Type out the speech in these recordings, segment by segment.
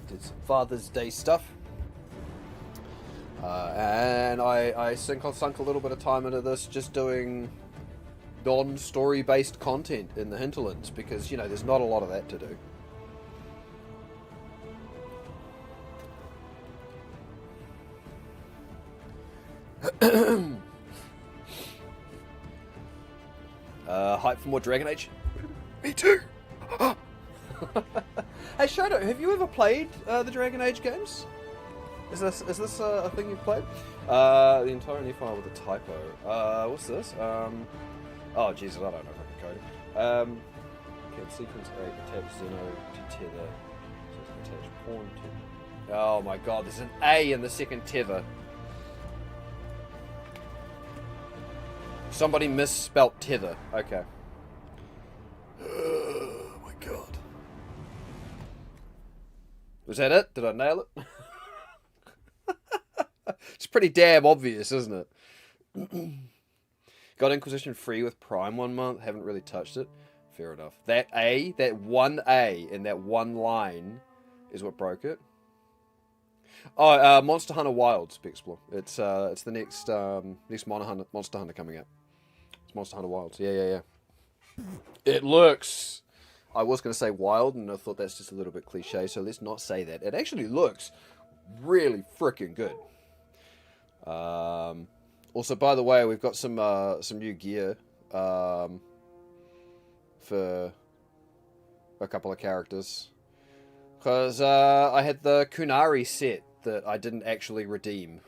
did some Father's Day stuff. And I sunk a little bit of time into this, just doing non-story based content in the hinterlands, because, you know, there's not a lot of that to do. Hype for more Dragon Age? Me too! Hey Shadow, have you ever played the Dragon Age games? Is this a thing you've played? The entire new file with a typo. What's this? Oh Jesus, I don't know fucking coding. Okay, sequence 8 attach Zeno to tether. So attach pawn to. Oh my god, there's an A in the second tether. Somebody misspelt tether. Okay. Oh my god. Was that it? Did I nail it? It's pretty damn obvious, isn't it? Got Inquisition free with Prime 1 month. Haven't really touched it. Fair enough. That one A in that one line is what broke it. Oh, Monster Hunter Wilds, Bexplore. It's the next Monster Hunter coming out. It's Monster Hunter Wilds. Yeah. It looks. I was going to say wild, and I thought that's just a little bit cliche, so let's not say that. It actually looks really freaking good. Also, by the way, we've got some new gear for a couple of characters, because I had the Kunari set that I didn't actually redeem.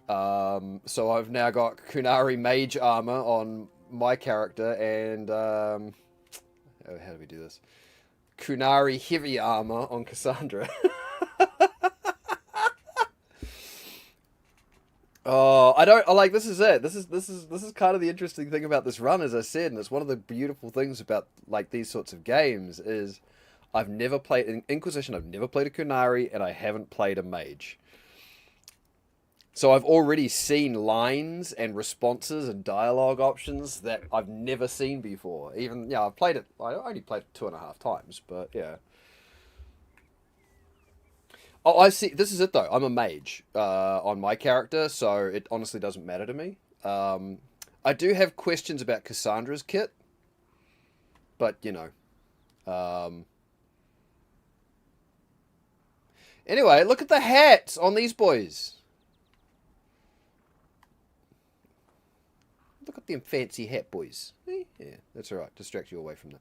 So I've now got Kunari mage armor on my character, and how do we do this? Kunari heavy armor on Cassandra. Oh, I like, this is it. This is kind of the interesting thing about this run, as I said, and it's one of the beautiful things about like these sorts of games is I've never played in Inquisition. I've never played a Kunari, and I haven't played a mage. So I've already seen lines and responses and dialogue options that I've never seen before. Even, yeah, I've played it. I only played it 2.5 times, but yeah. Oh, I see. This is it, though. I'm a mage on my character, so it honestly doesn't matter to me. I do have questions about Cassandra's kit, but, you know. Anyway, look at the hats on these boys. Look at them fancy hat boys. Yeah, that's alright. Distract you away from that.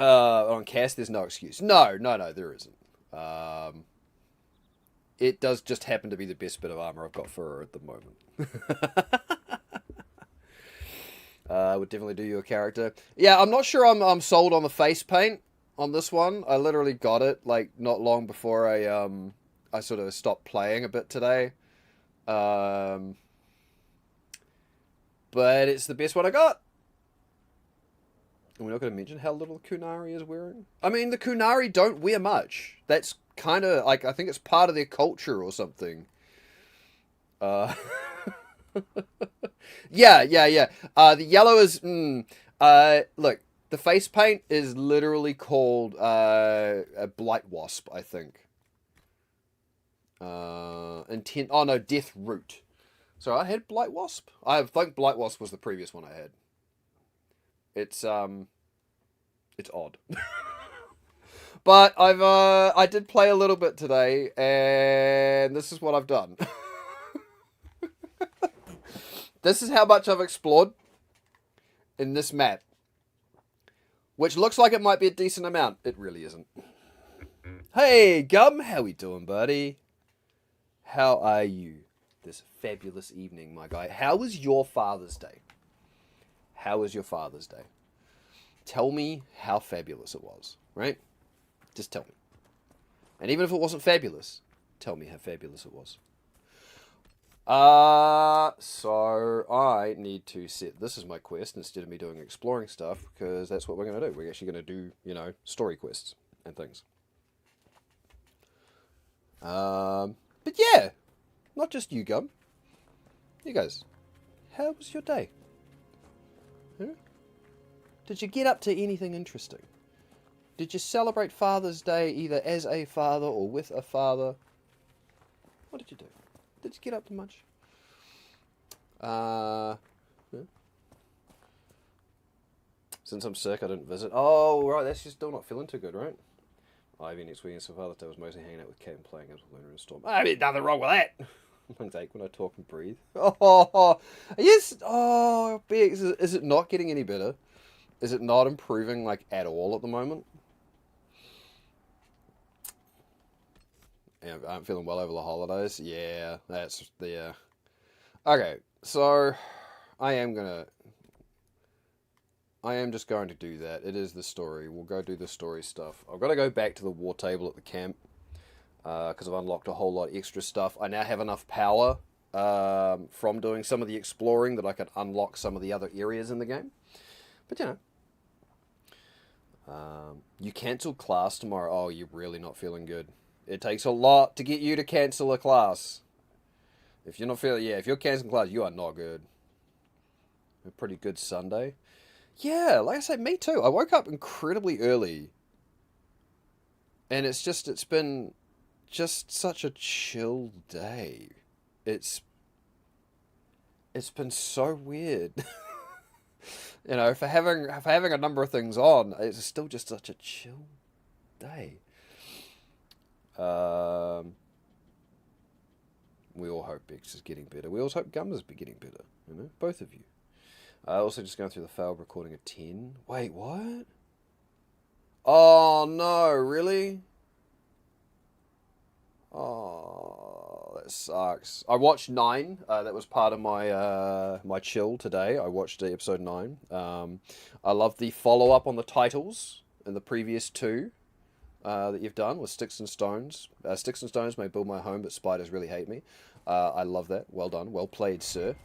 On Cass, there's no excuse. No, there isn't. It does just happen to be the best bit of armor I've got for her at the moment. Would definitely do you a character. Yeah, I'm not sure I'm sold on the face paint on this one. I literally got it like not long before I sort of stopped playing a bit today. But it's the best one I got. And we're not going to mention how little Kunari is wearing. I mean, the Kunari don't wear much. That's kind of like, I think it's part of their culture or something. Yeah. The yellow is... look, the face paint is literally called a Blight Wasp, I think. Oh no, Death Root. So I had Blight Wasp. I think Blight Wasp was the previous one I had. It's odd. But I did play a little bit today, and this is what I've done. This is how much I've explored in this map. Which looks like it might be a decent amount. It really isn't. Hey, Gum, how we doing, buddy? How are you this fabulous evening, my guy? How was your Father's Day? How was your Father's Day? Tell me how fabulous it was, right? Just tell me. And even if it wasn't fabulous, tell me how fabulous it was. So I need to set this as my quest instead of me doing exploring stuff, because that's what we're going to do. We're actually going to do, you know, story quests and things. But yeah, not just you, Gum. You guys, how was your day? Huh? Did you get up to anything interesting? Did you celebrate Father's Day either as a father or with a father? What did you do? Did you get up to much? Yeah. Since I'm sick, I didn't visit. Oh, right, that's just still not feeling too good, right? Ivy next weekend, so Father's Day was mostly hanging out with Kate and playing games with Lunar and Storm. I mean, nothing wrong with that. Lungs ache when I talk and breathe. Oh, yes. Oh, Bex, is it not getting any better? Is it not improving, like, at all at the moment? Yeah, I'm feeling well over the holidays. Yeah, that's the... Okay, so I am just going to do that. It is the story. We'll go do the story stuff. I've got to go back to the war table at the camp because I've unlocked a whole lot of extra stuff. I now have enough power from doing some of the exploring that I can unlock some of the other areas in the game. But, you know. You cancel class tomorrow. Oh, you're really not feeling good. It takes a lot to get you to cancel a class. If you're not feeling... Yeah, if you're canceling class, you are not good. A pretty good Sunday. Yeah, like I said, me too. I woke up incredibly early. And it's been just such a chill day. It's been so weird. You know, for having a number of things on, it's still just such a chill day. We all hope Bex is getting better. We also hope Gum is getting better. You know, both of you. Also just going through the failed recording of 10. Wait, what? Oh, no, really? Oh, that sucks. I watched 9. That was part of my my chill today. I watched episode 9. I love the follow-up on the titles in the previous 2 that you've done with Sticks and Stones. Sticks and Stones may build my home, but spiders really hate me. I love that. Well done. Well played, sir.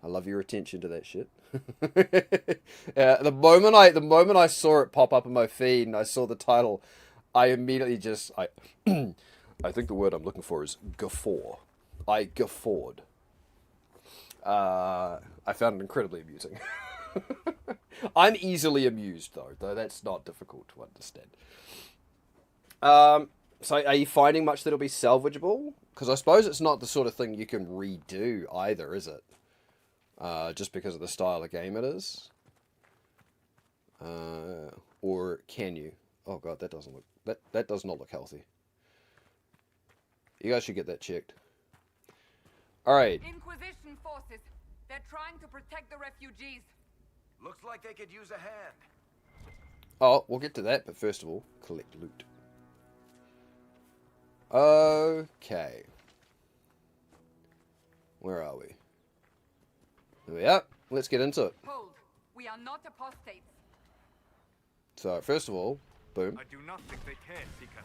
I love your attention to that shit. The moment I saw it pop up in my feed and I saw the title, I immediately just I think the word I'm looking for is guffaw. I guffawed. I found it incredibly amusing. I'm easily amused though that's not difficult to understand. So are you finding much that'll be salvageable? Because I suppose it's not the sort of thing you can redo either, is it? Just because of the style of game it is. Or can you? Oh god, that doesn't look... That does not look healthy. You guys should get that checked. Alright. Inquisition forces. They're trying to protect the refugees. Looks like they could use a hand. Oh, we'll get to that, but first of all, collect loot. Okay. Where are we? There we are. Let's get into it. Hold. We are not apostates. So, first of all, boom. I do not think they care, Seeker.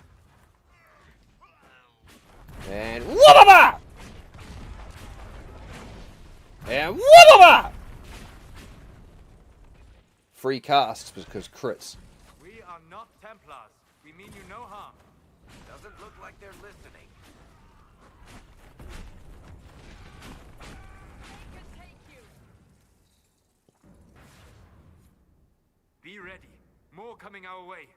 And whoop-a-ba! And whoop-a-ba! Free casts because crits. We are not Templars. We mean you no harm. Doesn't look like they're listening. They can take you. Be ready. More coming our way.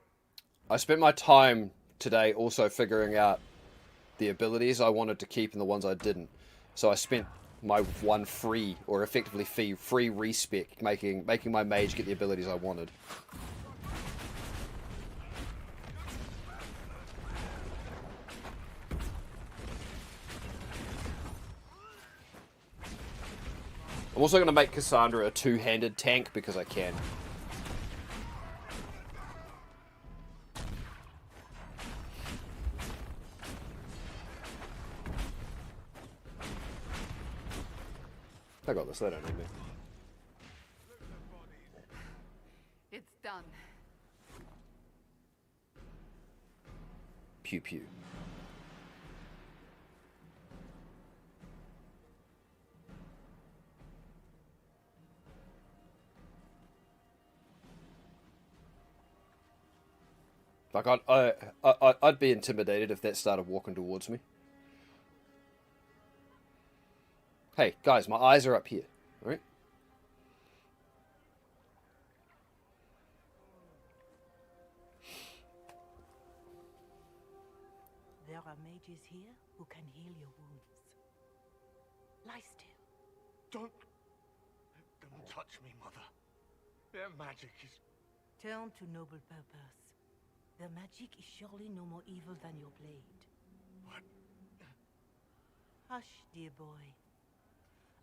I spent my time today also figuring out the abilities I wanted to keep and the ones I didn't. So I spent my one free, or effectively free respec, making my mage get the abilities I wanted. I'm also going to make Cassandra a two-handed tank because I can. I got this, they don't need me. It's done. Pew pew. Like, I'd be intimidated if that started walking towards me. Hey, guys, my eyes are up here, alright? mages here who can heal your wounds. Lie still. Don't touch me, Mother. Their magic is... Turn to noble purpose. Their magic is surely no more evil than your blade. What? Hush, dear boy.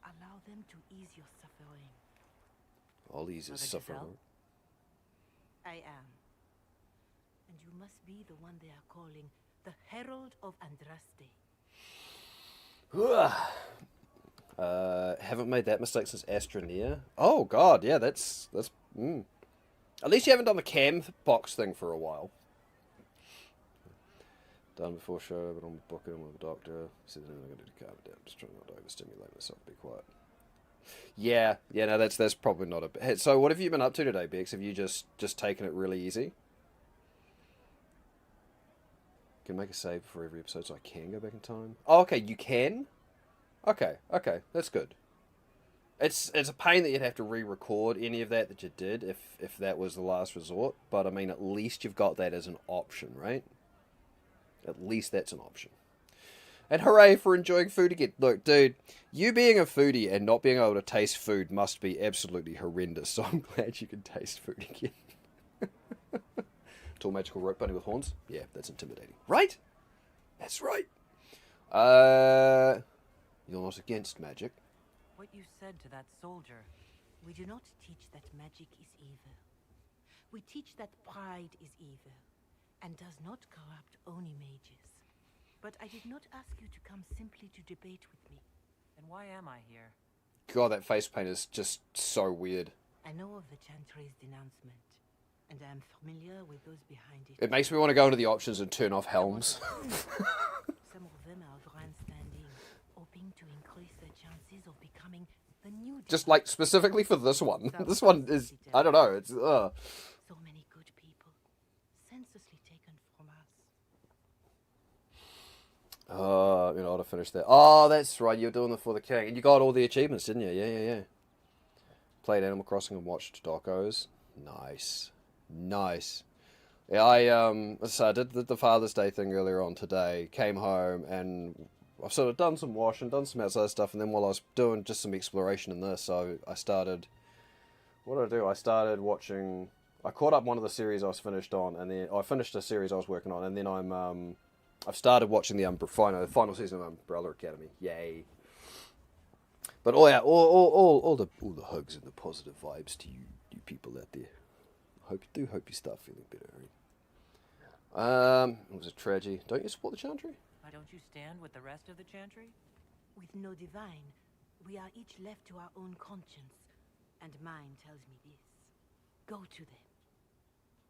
Allow them to ease your suffering. All ease is Mother suffering. Giselle? I am. And you must be the one they are calling the Herald of Andraste. Haven't made that mistake since Astroneer. Oh god, yeah, that's At least you haven't done the cam box thing for a while. Done before show, but I'm booking with a doctor. Said I'm going to calm it down. Just trying not to overstimulate myself. Be quiet. Yeah, no, that's probably not a. Hey, so what have you been up to today, Bex? Have you just taken it really easy? Can make a save for every episode, so I can go back in time. Oh, okay, you can. Okay, that's good. It's a pain that you'd have to re-record any of that you did if that was the last resort. But I mean, at least you've got that as an option, right? At least that's an option. And hooray for enjoying food again. Look, dude, you being a foodie and not being able to taste food must be absolutely horrendous. So I'm glad you can taste food again. Tall magical rope bunny with horns? Yeah, that's intimidating. Right? That's right. You're not against magic. What you said to that soldier. We do not teach that magic is evil. We teach that pride is evil, and does not corrupt only mages. But I did not ask you to come simply to debate with me. Then why am I here? God, that face paint is just so weird. I know of the Chantry's denouncement, and I am familiar with those behind it. It makes me want to go into the options and turn off helms. Some of them are grandstanding, hoping to increase their chances of becoming the new... Just like specifically for this one. This one is, I don't know, it's... So many good people, senselessly taken from us. You know, to finish that. Oh, that's right, you were doing it for the king. And you got all the achievements, didn't you? Yeah. Played Animal Crossing and watched docos. Nice. Yeah, I did the Father's Day thing earlier on today. Came home and I've sort of done some washing, done some outside stuff, and then while I was doing just some exploration in this, so I started... What did I do? I started watching... I caught up one of the series I was finished on, and then I finished a series I was working on, and then I've started watching the final season of Umbrella Academy. Yay! But all the hugs and the positive vibes to you people out there. Hope you start feeling better. Right? It was a tragedy. Don't you support the Chantry? Why don't you stand with the rest of the Chantry? With no divine, we are each left to our own conscience, and mine tells me this. Go to them.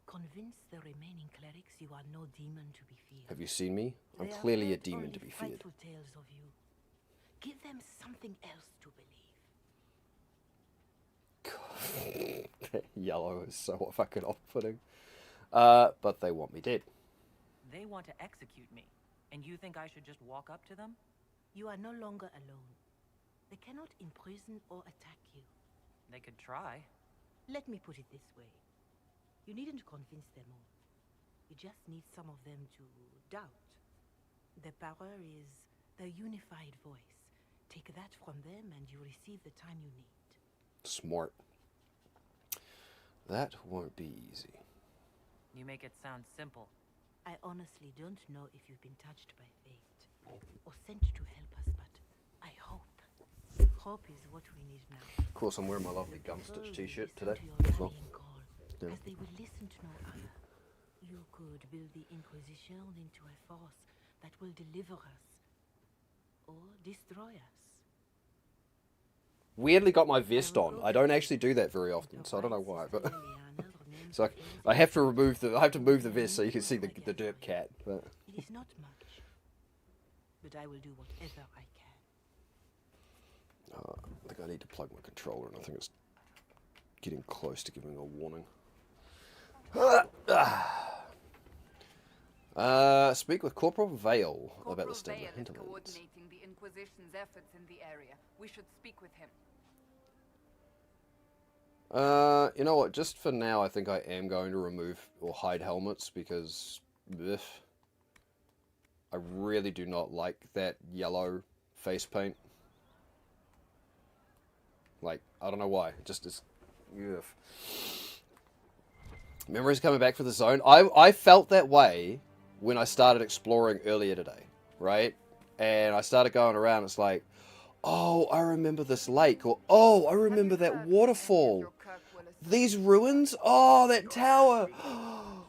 Convince the remaining clerics you are no demon to be feared. Have you seen me? I'm They clearly a have heard demon only to be feared. frightful tales of you. Give them something else to believe. God, yellow is so fucking off-putting. But they want me dead. They want to execute me, and you think I should just walk up to them? You are no longer alone. They cannot imprison or attack you. They could try. Let me put it this way. You needn't convince them all. You just need some of them to doubt. Their power is their unified voice. Take that from them and you receive the time you need. Smart. That won't be easy. You make it sound simple. I honestly don't know if you've been touched by fate or sent to help us, but I hope. Hope is what we need now. Of course, I'm wearing my lovely Gumstitch t-shirt today Listen to your as well. rallying call, Yeah. as they will listen to no other. You could build the Inquisition into a force that will deliver us or destroy us. Weirdly got my vest on. I don't actually do that very often, so I don't know why. But so I have to move the vest so you can see the derp cat. But It is not much, but I will do whatever I can. I think I need to plug my controller, and I think it's getting close to giving a warning. Speak with Corporal Vale about the state of the Vale is hinterlands. coordinating the Inquisition's efforts in the area. We should speak with him. You know what? Just for now, I think I am going to remove or hide helmets because, I really do not like that yellow face paint. Like, I don't know why. It just is... Ugh. Memories coming back for the zone. I felt that way when I started exploring earlier today, right? And I started going around. It's like, oh, I remember this lake. Or, oh, I remember that waterfall. These ruins? Oh, that tower.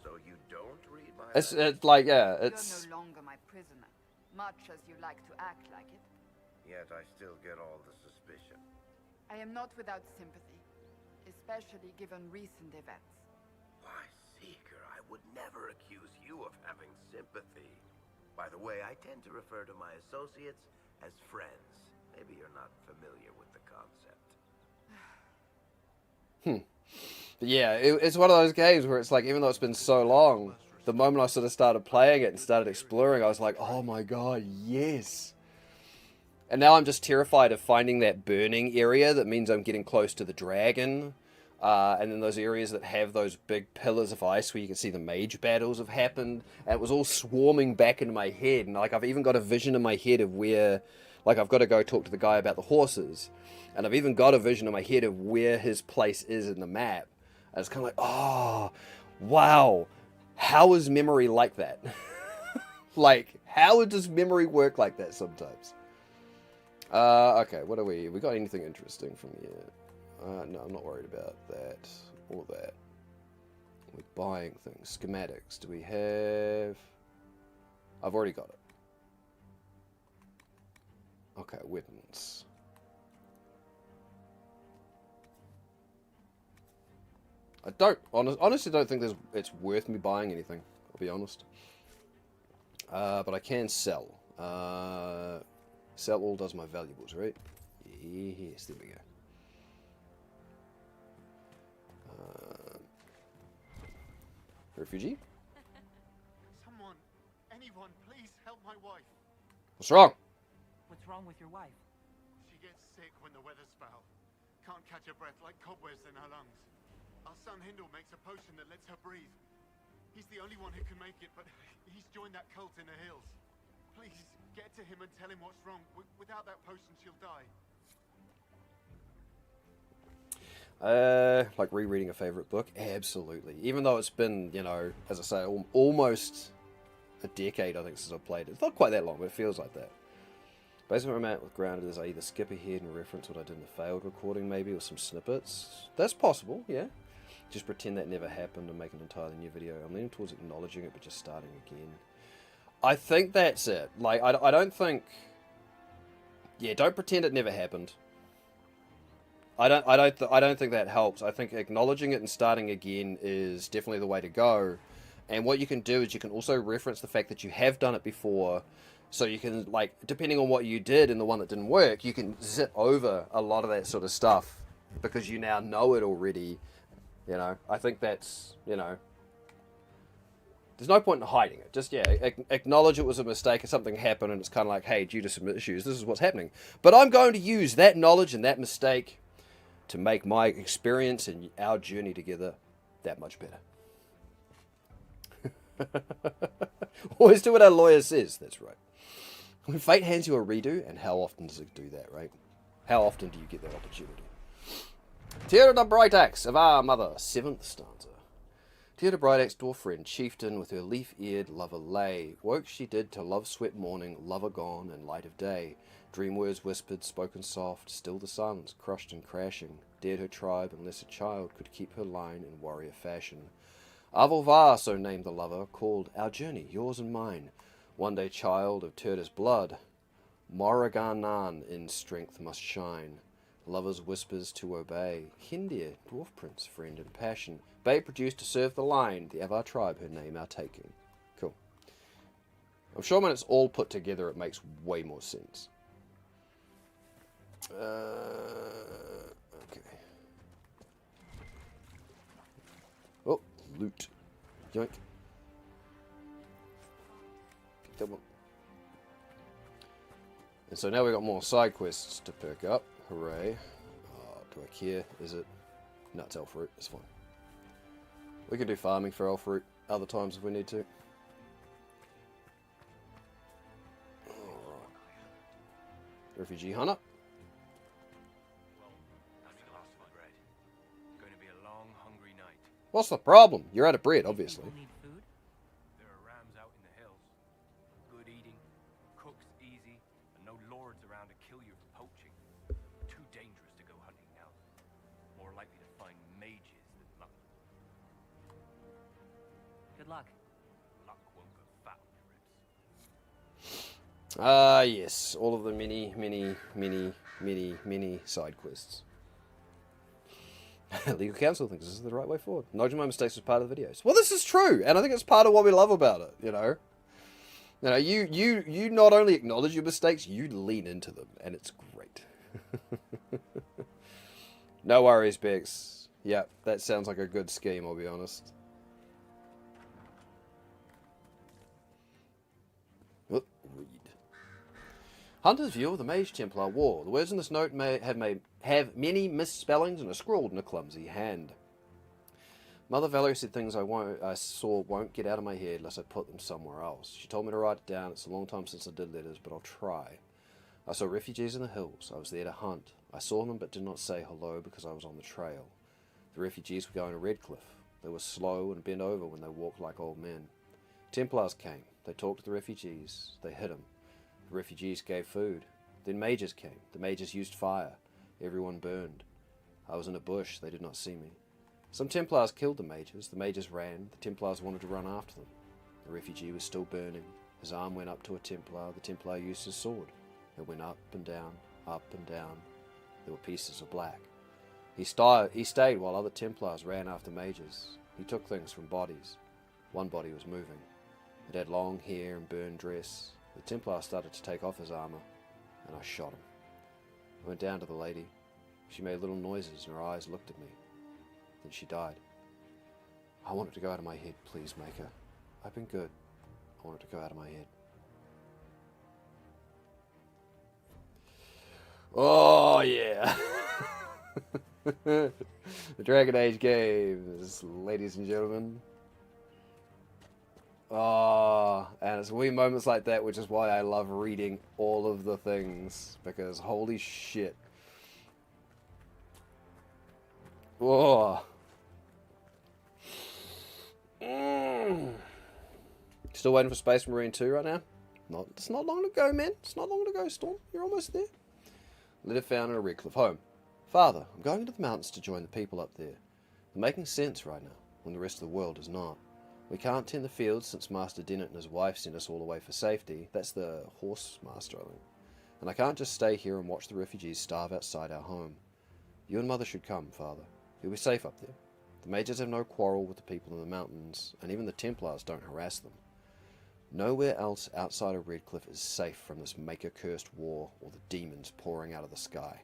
So you don't read my It's like, yeah, it's... You're no longer my prisoner, much as you like to act like it. Yet I still get all the suspicion. I am not without sympathy, especially given recent events. Why, Seeker, I would never accuse you of having sympathy. By the way, I tend to refer to my associates as friends. Maybe you're not familiar with the concept. But yeah, it's one of those games where it's like, even though it's been so long, the moment I sort of started playing it and started exploring, I was like, oh my god, yes. And now I'm just terrified of finding that burning area that means I'm getting close to the dragon. And then those areas that have those big pillars of ice where you can see the mage battles have happened. And it was all swarming back into my head. And like, I've even got a vision in my head of where, like, I've got to go talk to the guy about the horses. And I've even got a vision in my head of where his place is in the map. And it's kind of like, oh, wow. How is memory like that? Like, how does memory work like that sometimes? Okay, what are we got anything interesting from here? No, I'm not worried about that or that. We're buying things. Schematics. Do we have... I've already got it. Okay, weapons. I honestly don't think it's worth me buying anything, I'll be honest. But I can sell. Sell all does my valuables, right? Yes, there we go. Refugee? Someone, anyone, please help my wife. What's wrong? What's wrong with your wife? She gets sick when the weather's foul. Can't catch her breath, like cobwebs in her lungs. Our son Hindle makes a potion that lets her breathe. He's the only one who can make it, but he's joined that cult in the hills. Please, get to him and tell him what's wrong. Without that potion, she'll die. Like rereading a favorite book? Absolutely. Even though it's been, you know, as I say, almost a decade, I think, since I've played it. It's not quite that long, but it feels like that. Basically, where I'm at with Grounded is I either skip ahead and reference what I did in the failed recording, maybe, or some snippets. That's possible, yeah. Just pretend that never happened and make an entirely new video. I'm leaning towards acknowledging it, but just starting again. I think that's it. Like, I don't think... Yeah, don't pretend it never happened. I don't think that helps. I think acknowledging it and starting again is definitely the way to go. And what you can do is you can also reference the fact that you have done it before, so you can, like, depending on what you did and the one that didn't work, you can zip over a lot of that sort of stuff because you now know it already. You know, I think that's, you know, there's no point in hiding it. Just, yeah, acknowledge it was a mistake and something happened and it's kind of like, hey, due to some issues, this is what's happening. But I'm going to use that knowledge and that mistake to make my experience and our journey together that much better. Always do what our lawyer says. That's right. When fate hands you a redo, and how often does it do that, right? How often do you get that opportunity? Tierra the Bright Axe of our mother, 7th stanza. Tierra Bright Axe, dwarf friend, chieftain, with her leaf-eared lover lay. Woke she did to love-swept morning, lover gone, and light of day. Dream words whispered, spoken soft, still the silence, crushed and crashing. Dared her tribe, unless a child could keep her line in warrior fashion. Avolvar, so named the lover, called our journey, yours and mine. One day child of Turda's blood, Morriganan in strength must shine. Lovers whispers to obey. Hindir, dwarf prince, friend and passion. Babe produced to serve the line, the of our tribe, her name our taking. Cool. I'm sure when it's all put together, it makes way more sense. Okay. Oh, loot. Yoink. Pick that one. And so now we've got more side quests to pick up. Hooray. Do I care? Is it? No, it's elf fruit. It's fine. We can do farming for elf fruit other times if we need to. Refugee hunter. Well, that's the last of my bread. Going to be a long, hungry night. What's the problem? You're out of bread, obviously. People need food? There are rams out in the hills. Good eating, cooks easy, and no lords around to kill you for poaching. Too dangerous to go hunting now. More likely to find mages than luck. Good luck. Luck won't put fat on your ribs. Ah, yes. All of the many side quests. Legal counsel thinks this is the right way forward. Acknowledging my mistakes was part of the videos. Well, this is true, and I think it's part of what we love about it, you know? You not only acknowledge your mistakes, you lean into them, and it's great. No worries, Bex. Yeah, that sounds like a good scheme, I'll be honest. Read. Hunter's view of the Mage Templar War. The words in this note may have many misspellings and are scrawled in a clumsy hand. Mother Valerie said things I saw won't get out of my head unless I put them somewhere else. She told me to write it down. It's a long time since I did letters, but I'll try. I saw refugees in the hills. I was there to hunt. I saw them but did not say hello because I was on the trail. The refugees were going to Redcliffe. They were slow and bent over when they walked like old men. Templars came. They talked to the refugees. They hit them. The refugees gave food. Then mages came. The mages used fire. Everyone burned. I was in a bush. They did not see me. Some Templars killed the mages. The mages ran. The Templars wanted to run after them. The refugee was still burning. His arm went up to a Templar. The Templar used his sword. It went up and down, up and down. There were pieces of black. He stayed while other Templars ran after mages. He took things from bodies. One body was moving. It had long hair and burned dress. The Templar started to take off his armor, and I shot him. I went down to the lady. She made little noises, and her eyes looked at me. Then she died. I want it to go out of my head, please, Maker. I've been good. I want it to go out of my head. Oh, yeah. The Dragon Age games, ladies and gentlemen. Oh, and it's wee moments like that, which is why I love reading all of the things, because holy shit. Oh. Still waiting for Space Marine 2 right now? It's not long to go, man. It's not long to go, Storm. You're almost there. Letter found in a Redcliffe home. Father, I'm going into the mountains to join the people up there. They're making sense right now, when the rest of the world is not. We can't tend the fields since Master Dennett and his wife sent us all away for safety. That's the horse master, I think. And I can't just stay here and watch the refugees starve outside our home. You and Mother should come, Father. You'll be safe up there. The mages have no quarrel with the people in the mountains, and even the Templars don't harass them. Nowhere else outside of Redcliffe is safe from this Maker-cursed war or the demons pouring out of the sky.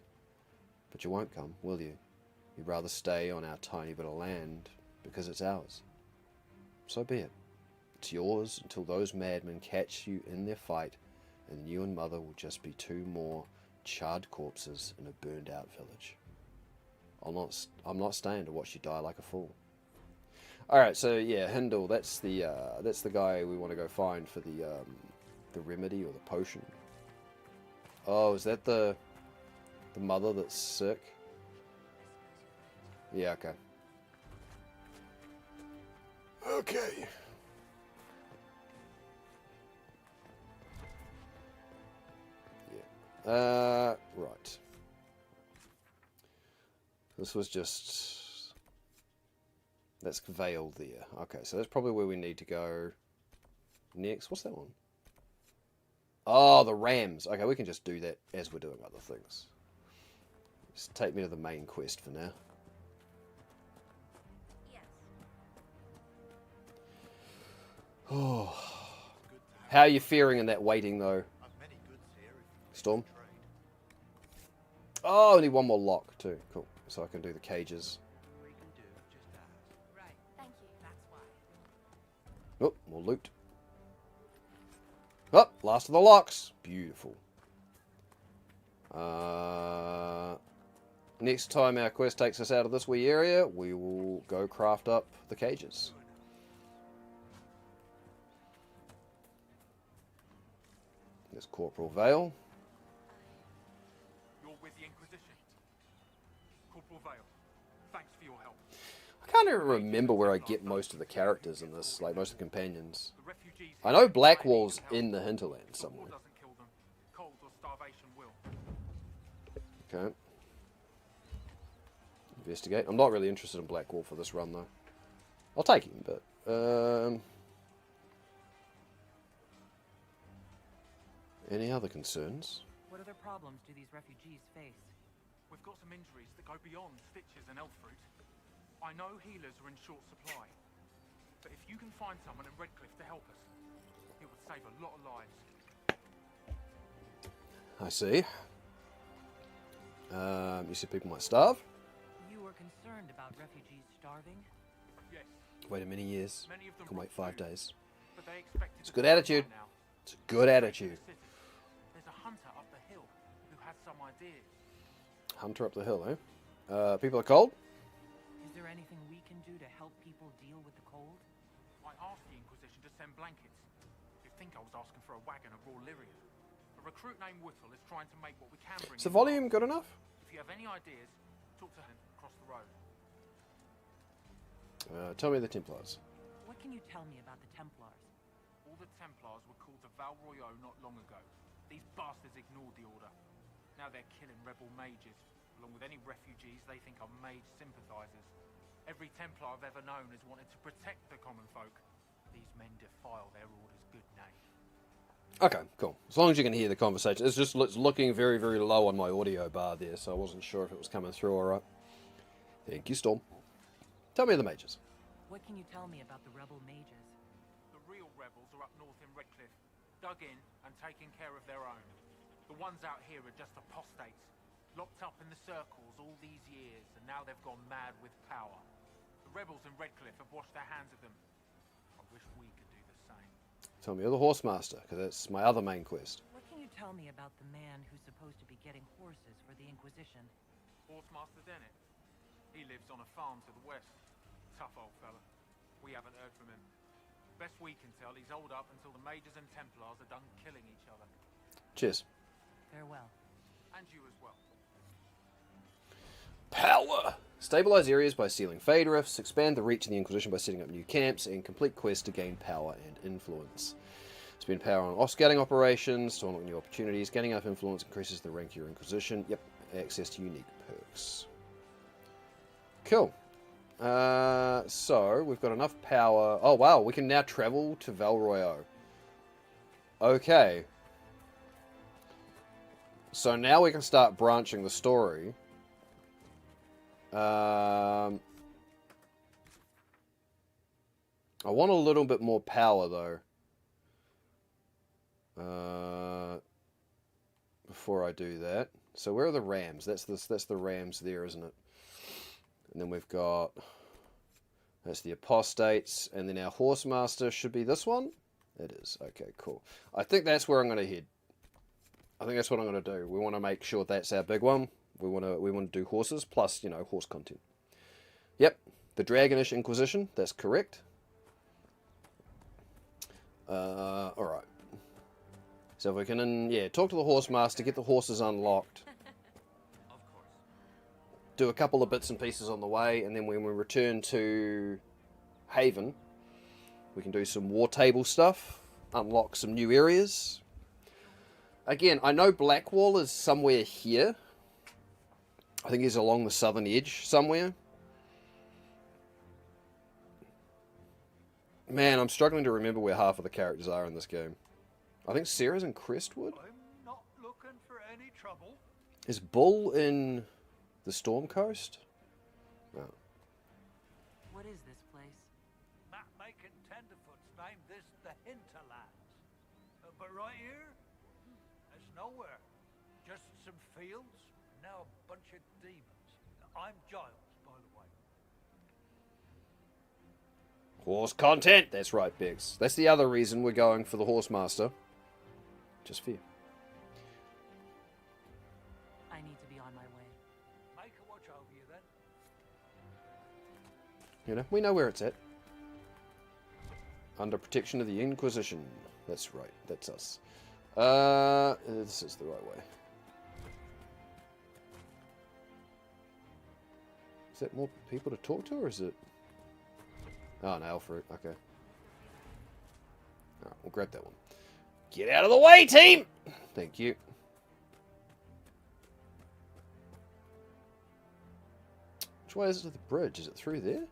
But you won't come, will you? You'd rather stay on our tiny bit of land because it's ours. So be it. It's yours until those madmen catch you in their fight, and you and Mother will just be two more charred corpses in a burned-out village. I'm not staying to watch you die like a fool. Alright, so yeah, Hindle, that's the guy we want to go find for the remedy or the potion. Oh, is that the mother that's sick? Yeah, okay. Okay. Yeah. Right. This was just... That's Vale there. Okay, so that's probably where we need to go next. What's that one? Oh, the Rams. Okay, we can just do that as we're doing other things. Just take me to the main quest for now. Yes. Oh. How are you faring in that waiting, though? Storm? Oh, I need one more lock, too. Cool. So I can do the cages. Right. Thank you. That's why. Oh, more loot. Oh, last of the locks. Beautiful. Next time our quest takes us out of this wee area, we will go craft up the cages. There's Corporal Vale. the Inquisition. Corporal Vale, thanks for your help. I can't even remember where I get most of the characters in this, like most of the companions. The refugees I know Blackwall's in the hinterland The war somewhere. doesn't kill them. Cold or starvation will. Okay. Investigate. I'm not really interested in Blackwall for this run though. I'll take him, but any other concerns? What other problems do these refugees face? We've got some injuries that go beyond stitches and elf fruit. I know healers are in short supply, but if you can find someone in Redcliffe to help us, it would save a lot of lives. I see. You said people might starve? You were concerned about refugees starving? Yes, Wait a many years. many of them Can wait brought 5 food, days. but they expected It's a to good die attitude. by now. It's a good attitude. There's a hunter up the hill who has some ideas. Hunter up the hill, eh? People are cold? Is there anything we can do to help people deal with the cold? I asked the Inquisition to send blankets. You'd think I was asking for a wagon of raw Lyria. A recruit named Whittle is trying to make what we can bring Is the in. volume good enough? If you have any ideas, talk to him across the road. Tell me the Templars. What can you tell me about the Templars? All the Templars were called to Val Royeaux not long ago. These bastards ignored the order. Now they're killing rebel mages, along with any refugees they think are mage sympathizers. Every Templar I've ever known has wanted to protect the common folk. These men defile their order's good name. Okay, cool. As long as you can hear the conversation. It's just looking very, very low on my audio bar there, so I wasn't sure if it was coming through alright. Thank you, Storm. Tell me the mages. What can you tell me about the rebel mages? The real rebels are up north in Redcliffe, dug in and taking care of their own. The ones out here are just apostates, locked up in the circles all these years, and now they've gone mad with power. The rebels in Redcliffe have washed their hands of them. I wish we could do the same. Tell me you're the Horsemaster, because that's my other main quest. What can you tell me about the man who's supposed to be getting horses for the Inquisition? Horsemaster Dennett. He lives on a farm to the west. Tough old fella. We haven't heard from him. Best we can tell, he's holed up until the mages and Templars are done killing each other. Cheers. Farewell. And you as well. Power! Stabilize areas by sealing fade rifts, expand the reach of the Inquisition by setting up new camps, and complete quests to gain power and influence. Spend power on off-scouting operations to unlock new opportunities. Gaining enough influence increases the rank of your Inquisition. Yep, access to unique perks. Cool. So, we've got enough power. Oh, wow, we can now travel to Val Royeaux. Okay. So now we can start branching the story. I want a little bit more power, though. Before I do that. So where are the rams? That's the rams there, isn't it? And then we've got... That's the apostates. And then our horsemaster should be this one? It is. Okay, cool. I think that's where I'm going to head. I think that's what I'm going to do. We want to make sure that's our big one. We want to do horses, plus, you know, horse content. Yep, the Dragonish Inquisition. That's correct. Alright. So if we can, talk to the horsemaster, get the horses unlocked. Do a couple of bits and pieces on the way, and then when we return to Haven, we can do some war table stuff, unlock some new areas. Again, I know Blackwall is somewhere here. I think he's along the southern edge somewhere. Man, I'm struggling to remember where half of the characters are in this game. I think Sarah's in Crestwood. I'm not looking for any trouble. Is Bull in the Storm Coast? No. What is this place? Map-making tenderfoots named this the Hinterlands. But right here, there's nowhere. Just some fields, now a bunch of demons. I'm Giles, by the way. Horse content! That's right, Biggs. That's the other reason we're going for the Horsemaster. Just for you. I need to be on my way. Make a watch over you then. You know, we know where it's at. Under protection of the Inquisition. That's right, that's us. This is the right way. Is that more people to talk to, or is it... Oh, an ale fruit. Okay. Alright, we'll grab that one. Get out of the way, team! Thank you. Which way is it to the bridge? Is it through there?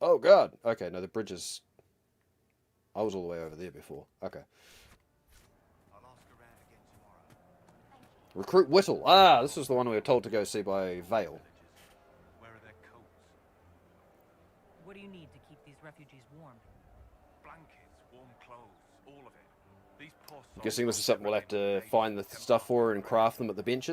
Oh, God. Okay, no, the bridge is... I was all the way over there before. Okay. I'll ask around again tomorrow. Recruit Whittle. Ah, this was the one we were told to go see by Vale. Where are their coats? What do you need to keep these refugees warm? Blankets, warm clothes, all of it. These poor I'm guessing this is something we'll have to find the stuff for and craft them at the benches.